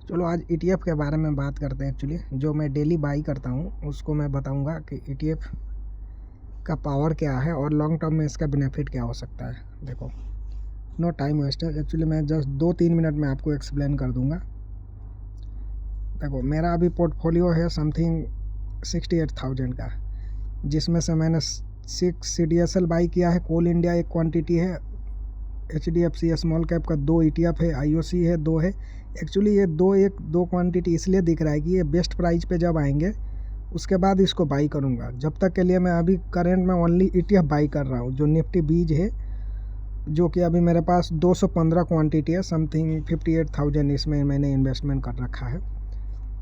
चलो आज ETF के बारे में बात करते हैं। एक्चुअली जो मैं डेली बाई करता हूँ उसको मैं बताऊँगा कि ETF का पावर क्या है और लॉन्ग टर्म में इसका बेनिफिट क्या हो सकता है। देखो, नो टाइम वेस्टर, एक्चुअली मैं जस्ट 2-3 मिनट में आपको एक्सप्लेन कर दूँगा। देखो, मेरा अभी पोर्टफोलियो है समथिंग 68,000 का, जिसमें से मैंने 6 CDSL बाई किया है। कोल इंडिया एक क्वांटिटी है, HDFC स्मॉल कैप का 2 ETF है, IOC है 2 है। एक्चुअली ये दो क्वांटिटी इसलिए दिख रहा है कि ये बेस्ट प्राइस पे जब आएंगे उसके बाद इसको बाई करूँगा। जब तक के लिए मैं अभी करंट में ओनली ETF बाई कर रहा हूँ, जो निफ्टी बीज है, जो कि अभी मेरे पास 215 क्वांटिटी है, समथिंग 58,000 इसमें मैंने इन्वेस्टमेंट कर रखा है।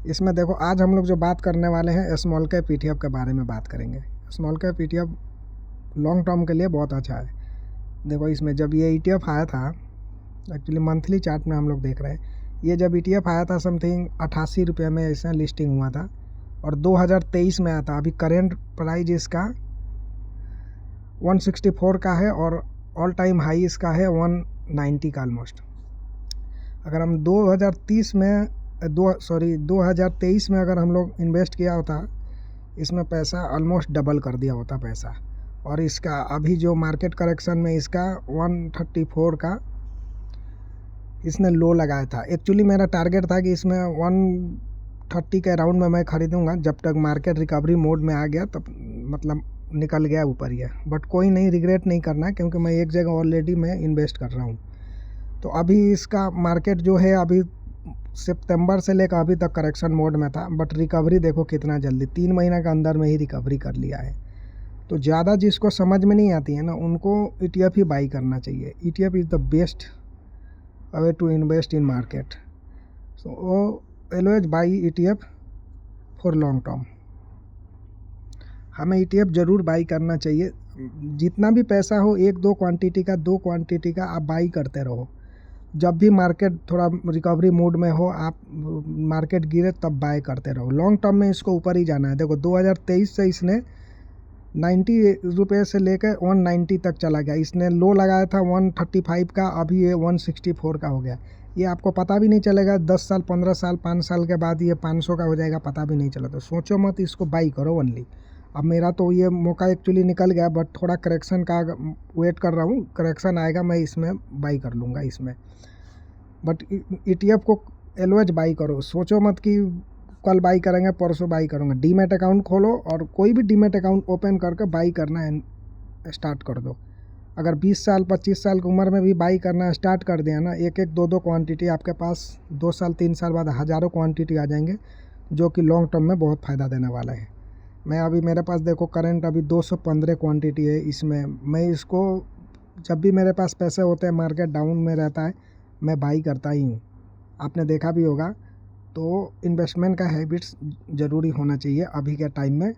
इसमें देखो, आज हम लोग जो बात करने वाले हैं स्मॉल कैप ETF के बारे में बात करेंगे। Small cap ETF long term के लिए बहुत अच्छा है। देखो, इसमें जब ये ETF आया था, एक्चुअली मंथली चार्ट में हम लोग देख रहे हैं, ये जब ETF आया था समथिंग 88 रुपये में इसमें लिस्टिंग हुआ था और 2023 में आया था। अभी करेंट प्राइस इसका 164 का है और ऑल टाइम हाई इसका है 190 का ऑलमोस्ट। अगर हम 2023 में अगर हम लोग इन्वेस्ट किया होता, इसमें पैसा ऑलमोस्ट डबल कर दिया होता पैसा। और इसका अभी जो मार्केट करेक्शन में इसका 134 का इसने लो लगाया था। एक्चुअली मेरा टारगेट था कि इसमें 130 के अराउंड में मैं ख़रीदूँगा। जब तक मार्केट रिकवरी मोड में आ गया तब मतलब निकल गया ऊपर ही है। बट कोई नहीं, रिग्रेट नहीं करना, क्योंकि मैं एक जगह ऑलरेडी मैं इन्वेस्ट कर रहा हूँ। तो अभी इसका मार्केट जो है, अभी सितंबर से लेकर अभी तक करेक्शन मोड में था, बट रिकवरी देखो कितना जल्दी 3 महीना के अंदर में ही रिकवरी कर लिया है। तो ज़्यादा जिसको समझ में नहीं आती है ना, उनको ETF ही बाई करना चाहिए। ETF is the best way to invest in market. So always buy ETF for long term. हमें ETF ज़रूर बाई करना चाहिए। जितना भी पैसा हो, 1-2 क्वांटिटी का, 2 क्वांटिटी का आप बाई करते रहो। जब भी मार्केट थोड़ा रिकवरी मूड में हो, आप मार्केट गिरे तब बाय करते रहो। लॉन्ग टर्म में इसको ऊपर ही जाना है। देखो, 2023 से इसने 90 रुपये से लेकर 190 तक चला गया। इसने लो लगाया था 135 का, अभी ये 164 का हो गया। ये आपको पता भी नहीं चलेगा, 10 साल 15 साल 5 साल के बाद ये 500 का हो जाएगा, पता भी नहीं चला। तो सोचो मत, इसको बाई करो ओनली। अब मेरा तो ये मौका एक्चुअली निकल गया, बट थोड़ा करेक्शन का वेट कर रहा हूँ। करेक्शन आएगा, मैं इसमें बाई कर लूँगा इसमें। बट ETF को ऑलवेज बाई करो। सोचो मत कि कल बाई करेंगे, परसों बाई करूँगा। डीमैट अकाउंट खोलो और कोई भी डीमैट अकाउंट ओपन करके बाई करना है स्टार्ट कर दो। अगर 20 साल 25 साल की उम्र में भी बाई करना स्टार्ट कर दिया ना, 1-1 2-2 क्वांटिटी आपके पास 2 साल 3 साल बाद हज़ारों क्वांटिटी आ जाएंगे, जो कि लॉन्ग टर्म में बहुत फ़ायदा देने वाला है। मैं अभी मेरे पास देखो करंट अभी 215 क्वांटिटी है। इसमें मैं इसको जब भी मेरे पास पैसे होते हैं, मार्केट डाउन में रहता है, मैं बाई करता ही हूँ। आपने देखा भी होगा। तो इन्वेस्टमेंट का हैबिट्स ज़रूरी होना चाहिए अभी के टाइम में,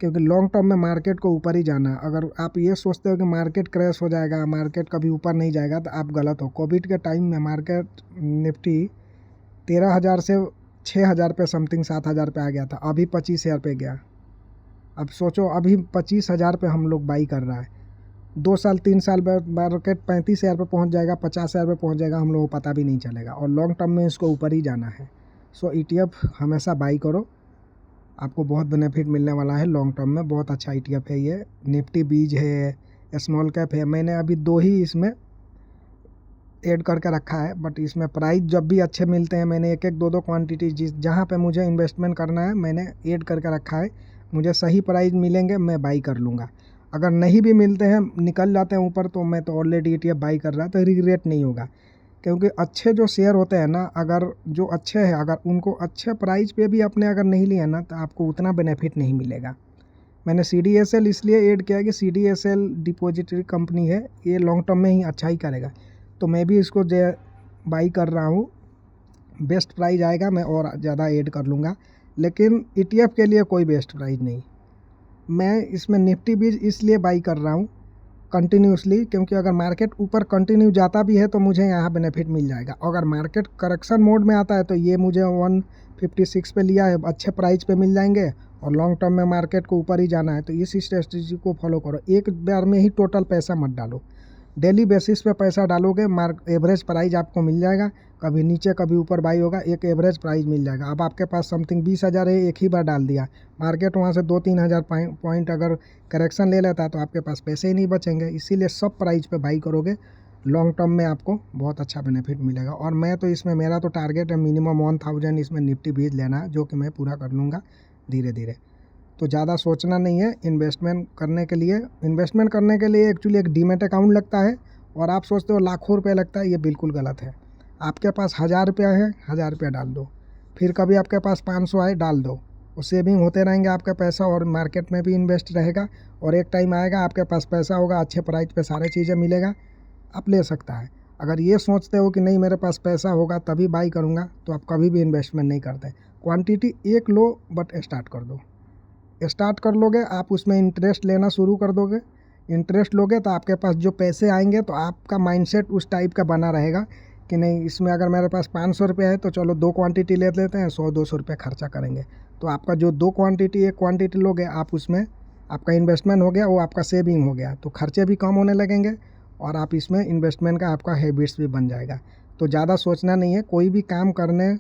क्योंकि लॉन्ग टर्म में मार्केट को ऊपर ही जाना है। अगर आप ये सोचते हो कि मार्केट क्रैश हो जाएगा, मार्केट कभी ऊपर नहीं जाएगा, तो आप गलत हो। कोविड के टाइम में मार्केट निफ्टी 13,000 से 6,000 पे समथिंग 7,000 पे आ गया था, अभी 25,000 पे गया। अब सोचो, अभी 25,000 पे हम लोग बाई कर रहा है। 2 साल 3 साल बाद मार्केट 35,000 पे पहुंच जाएगा, 50,000 पे पहुंच जाएगा, हम लोगों को पता भी नहीं चलेगा। और लॉन्ग टर्म में इसको ऊपर ही जाना है। सो ETF हमेशा बाई करो, आपको बहुत बेनिफिट मिलने वाला है लॉन्ग टर्म में। बहुत अच्छा ETF है ये। निफ्टी बीज है, स्मॉल कैप है। मैंने अभी 2 ही इसमें ऐड करके रखा है, बट इसमें प्राइस जब भी अच्छे मिलते हैं, मैंने 1-1 2-2 क्वांटिटी जहाँ पे मुझे इन्वेस्टमेंट करना है मैंने ऐड करके रखा है। मुझे सही प्राइस मिलेंगे, मैं बाई कर लूँगा। अगर नहीं भी मिलते हैं, निकल जाते हैं ऊपर, तो मैं तो ऑलरेडी ETF बाई कर रहा, तो रिग्रेट नहीं होगा। क्योंकि अच्छे जो शेयर होते हैं ना, अगर जो अच्छे हैं, अगर उनको अच्छे प्राइस पे भी अपने अगर नहीं लिया ना, तो आपको उतना बेनिफिट नहीं मिलेगा। मैंने CDSL इसलिए ऐड किया कि CDSL डिपॉजिटरी कंपनी है, ये लॉन्ग टर्म में ही अच्छा ही करेगा। तो मैं भी इसको बाई कर रहा हूँ। बेस्ट प्राइस आएगा मैं और ज़्यादा ऐड कर लूँगा, लेकिन ETF के लिए कोई बेस्ट प्राइस नहीं। मैं इसमें निफ्टी बीज इसलिए बाई कर रहा हूँ कंटिन्यूसली, क्योंकि अगर मार्केट ऊपर कंटिन्यू जाता भी है तो मुझे यहाँ बेनिफिट मिल जाएगा। अगर मार्केट करेक्शन मोड में आता है तो ये मुझे 156 पे लिया है, अच्छे प्राइस पे मिल जाएंगे। और लॉन्ग टर्म में मार्केट को ऊपर ही जाना है, तो इस स्ट्रेटजी को फॉलो करो। एक बार में ही टोटल पैसा मत डालो, डेली बेसिस पे पैसा डालोगे, एवरेज प्राइस आपको मिल जाएगा। कभी नीचे कभी ऊपर बाई होगा, एक एवरेज प्राइस मिल जाएगा। अब आपके पास समथिंग 20,000 है, एक ही बार डाल दिया, मार्केट वहाँ से 2-3 हज़ार पॉइंट अगर करेक्शन ले लेता है तो आपके पास पैसे ही नहीं बचेंगे। इसीलिए सब प्राइस पे बाई करोगे, लॉन्ग टर्म में आपको बहुत अच्छा बेनिफिट मिलेगा। और मैं तो इसमें, मेरा तो टारगेट है मिनिमम 1000 इसमें निफ्टी बीज लेना है, जो कि मैं पूरा कर लूँगा धीरे धीरे। तो ज़्यादा सोचना नहीं है इन्वेस्टमेंट करने के लिए। इन्वेस्टमेंट करने के लिए एक्चुअली एक डीमैट अकाउंट लगता है, और आप सोचते हो लाखों रुपये लगता है, ये बिल्कुल गलत है। आपके पास 1000 रुपया है, 1000 रुपया डाल दो, फिर कभी आपके पास 500 आए डाल दो, और सेविंग होते रहेंगे आपका पैसा, और मार्केट में भी इन्वेस्ट रहेगा। और एक टाइम आएगा आपके पास पैसा होगा, अच्छे प्राइस पे सारी चीज़ें मिलेगा, आप ले सकता है। अगर ये सोचते हो कि नहीं मेरे पास पैसा होगा तभी बाई करूँगा, तो आप कभी भी इन्वेस्टमेंट नहीं करते। क्वांटिटी एक लो, बट स्टार्ट कर दो। स्टार्ट कर लोगे आप, उसमें इंटरेस्ट लेना शुरू कर दोगे। इंटरेस्ट लोगे तो आपके पास जो पैसे आएंगे, तो आपका माइंडसेट उस टाइप का बना रहेगा कि नहीं, इसमें अगर मेरे पास 500 रुपये है तो चलो 2 क्वांटिटी ले लेते हैं, 100-200 रुपये खर्चा करेंगे। तो आपका जो 2 क्वांटिटी 1 क्वांटिटी लोगे आप, उसमें आपका इन्वेस्टमेंट हो गया, वो आपका सेविंग हो गया, तो खर्चे भी कम होने लगेंगे, और आप इसमें इन्वेस्टमेंट का आपका हैबिट्स भी बन जाएगा। तो ज़्यादा सोचना नहीं है, कोई भी काम करने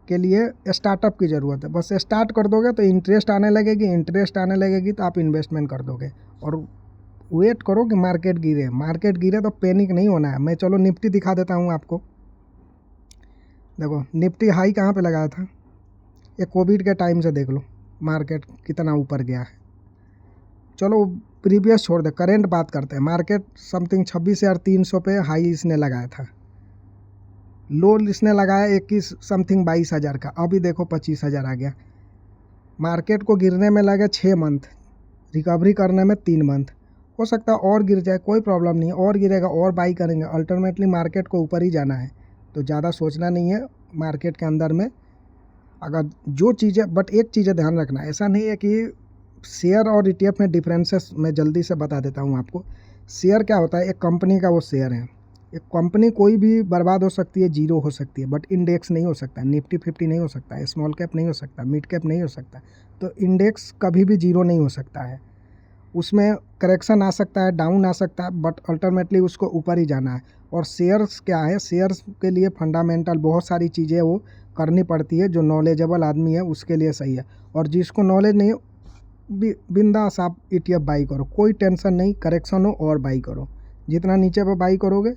के लिए स्टार्टअप की ज़रूरत है। बस स्टार्ट कर दोगे तो इंटरेस्ट आने लगेगी तो आप इन्वेस्टमेंट कर दोगे। और वेट करो कि मार्केट गिरे तो पैनिक नहीं होना है। मैं चलो निफ्टी दिखा देता हूँ आपको। देखो निफ्टी हाई कहाँ पे लगाया था, ये कोविड के टाइम से देख लो मार्केट कितना ऊपर गया है। चलो प्रीवियस छोड़ दे, करेंट बात करते हैं। मार्केट समथिंग 26,300 पे हाई इसने लगाया था, लो इसने लगाया 21 समथिंग 22,000 का, अभी देखो 25,000 आ गया। मार्केट को गिरने में लगे 6 मंथ, रिकवरी करने में 3 मंथ। हो सकता है और गिर जाए, कोई प्रॉब्लम नहीं है, और गिरेगा और बाई करेंगे। अल्टरनेटली मार्केट को ऊपर ही जाना है, तो ज़्यादा सोचना नहीं है मार्केट के अंदर में। अगर जो चीज़ें, बट एक चीज़ें ध्यान रखना, ऐसा नहीं है कि शेयर और ETF में डिफरेंसेस मैं जल्दी से बता देता हूँ आपको। शेयर क्या होता है, एक कंपनी का वो शेयर है। एक कंपनी कोई भी बर्बाद हो सकती है, जीरो हो सकती है, बट इंडेक्स नहीं हो सकता, निफ्टी 50 नहीं हो सकता, स्मॉल कैप नहीं हो सकता, मिड कैप नहीं हो सकता। तो इंडेक्स कभी भी जीरो नहीं हो सकता है, उसमें करेक्शन आ सकता है, डाउन आ सकता है, बट अल्टरनेटली उसको ऊपर ही जाना है। और शेयर्स क्या है, शेयर्स के लिए फंडामेंटल बहुत सारी चीज़ें वो करनी पड़ती है। जो नॉलेजेबल आदमी है उसके लिए सही है, और जिसको नॉलेज नहीं है बिंदास आप ETF बाई करो, कोई टेंशन नहीं, करेक्शन हो और बाई करो। जितना नीचे पर बाई करोगे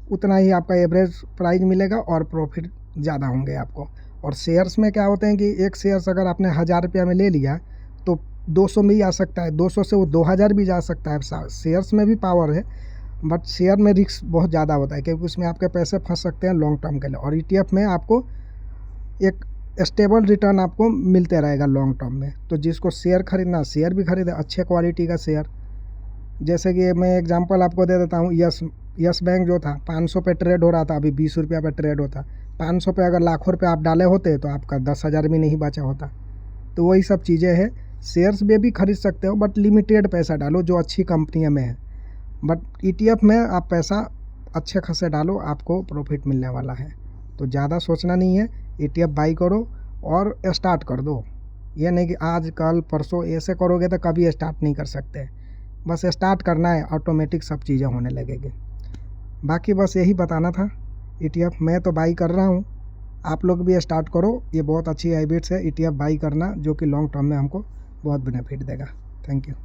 उतना ही आपका एवरेज प्राइस मिलेगा और प्रॉफिट ज़्यादा होंगे आपको। और शेयर्स में क्या होते हैं कि एक शेयर्स अगर आपने 1000 रुपया में ले लिया तो 200 में ही आ सकता है, 200 से वो 2000 भी जा सकता है। शेयर्स में भी पावर है, बट शेयर में रिस्क बहुत ज़्यादा होता है, क्योंकि उसमें आपके पैसे फंस सकते हैं लॉन्ग टर्म के लिए। और ETF में आपको एक स्टेबल रिटर्न आपको मिलते रहेगा लॉन्ग टर्म में। तो जिसको शेयर खरीदना, शेयर भी खरीदे, अच्छे क्वालिटी का शेयर। जैसे कि मैं एग्जांपल आपको दे देता हूँ, यस बैंक जो था 500 पे ट्रेड हो रहा था, अभी 20 रुपया पे ट्रेड होता। 500 पे अगर लाखों रुपये आप डाले होते तो आपका 10,000 भी नहीं बचा होता। तो वही सब चीज़ें हैं। शेयर्स में भी खरीद सकते हो, बट लिमिटेड पैसा डालो जो अच्छी कंपनियों में है। बट ETF में आप पैसा अच्छे खासे डालो, आपको प्रॉफिट मिलने वाला है। तो ज़्यादा सोचना नहीं है, ETF बाई करो और स्टार्ट कर दो। ये नहीं कि आज कल परसों ऐसे करोगे तो कभी स्टार्ट नहीं कर सकते। बस स्टार्ट करना है, ऑटोमेटिक सब चीज़ें होने लगेगी। बाकी बस यही बताना था। ETF मैं तो बाई कर रहा हूँ, आप लोग भी स्टार्ट करो। ये बहुत अच्छी हैबिट्स है ETF बाई करना, जो कि लॉन्ग टर्म में हमको बहुत बेनिफिट देगा। Thank you.